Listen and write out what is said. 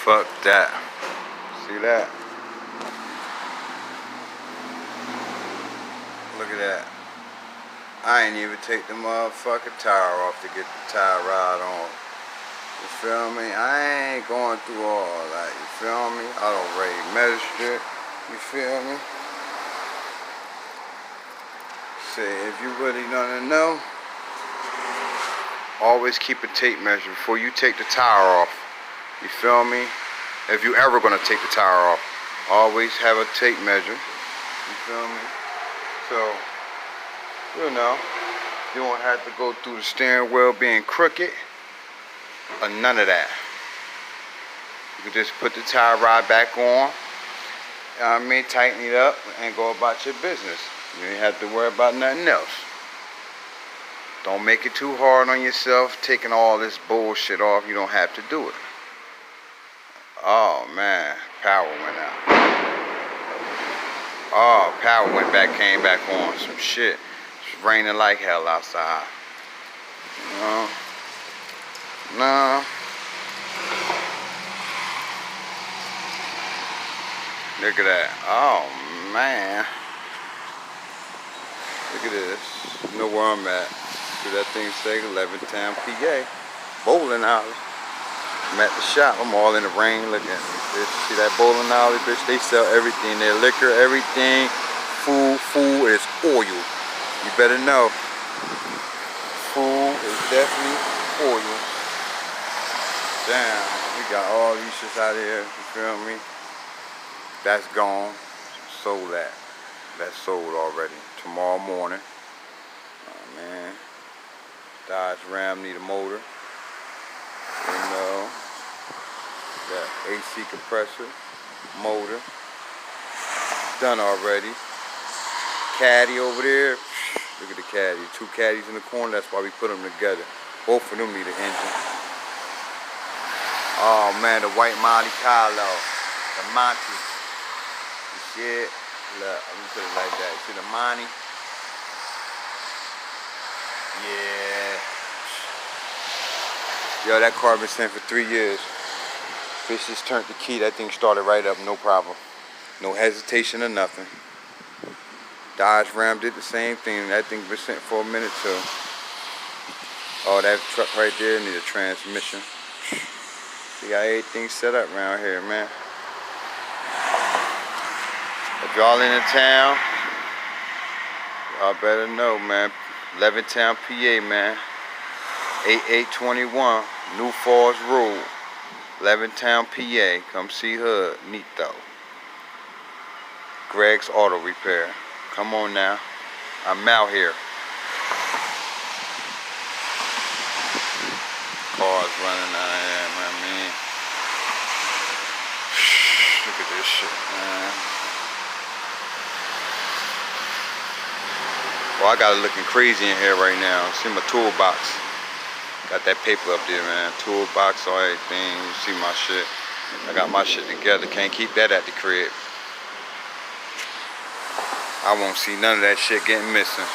Fuck that. See that? Look at that. I ain't even take the motherfucking tire off to get the tire rod on. You feel me? I ain't going through all that. You feel me? I don't already measured it. You feel me? Say, if you really want to know, always keep a tape measure before you take the tire off. You feel me? If you ever gonna take the tire off, always have a tape measure. You feel me? So, you know, you don't have to go through the steering wheel being crooked or none of that. You can just put the tire rod back on, you know what I mean, tighten it up and go about your business. You ain't have to worry about nothing else. Don't make it too hard on yourself, taking all this bullshit off. You don't have to do it. Oh man, power went out. Oh, power went back, came back on. Some shit. It's raining like hell outside. No. No. Look at that. Oh man. Look at this. You know where I'm at. See that thing say 11-town PA. Bowling alley. I'm at the shop. I'm all in the rain looking at this. See that bowling alley, bitch? They sell everything there. Liquor, everything. Food is oil. You better know. Food is definitely oil. Damn. We got all these shits out here. You feel me? That's gone. Sold that. That's sold already. Tomorrow morning. Oh man. Dodge Ram need a motor. You know. Got AC compressor. Motor. Done already. Caddy over there. Look at the caddy. 2 caddies in the corner. That's why we put them together. Both of them need an engine. Oh man, the white Monte Carlo. The Monte. You see it? Look, let me put it like that. See the Monte? Yeah. Yo, that car been sitting for 3 years. Bitch just turned the key. That thing started right up, no problem. No hesitation or nothing. Dodge Ram did the same thing. That thing been sitting for a minute too. Oh, that truck right there need a transmission. We got everything set up around here, man. If y'all in the town, y'all better know, man. 11-town PA, man. 8821 New Falls Road. 11-town PA. Come see her. Neato. Greg's Auto Repair. Come on now. I'm out here. Cars running out here, man. Look at this shit, man. Well, I got it looking crazy in here right now. See my toolbox. Got that paper up there, man. Toolbox, all everything. You see my shit. I got my shit together. Can't keep that at the crib. I won't see none of that shit getting missing.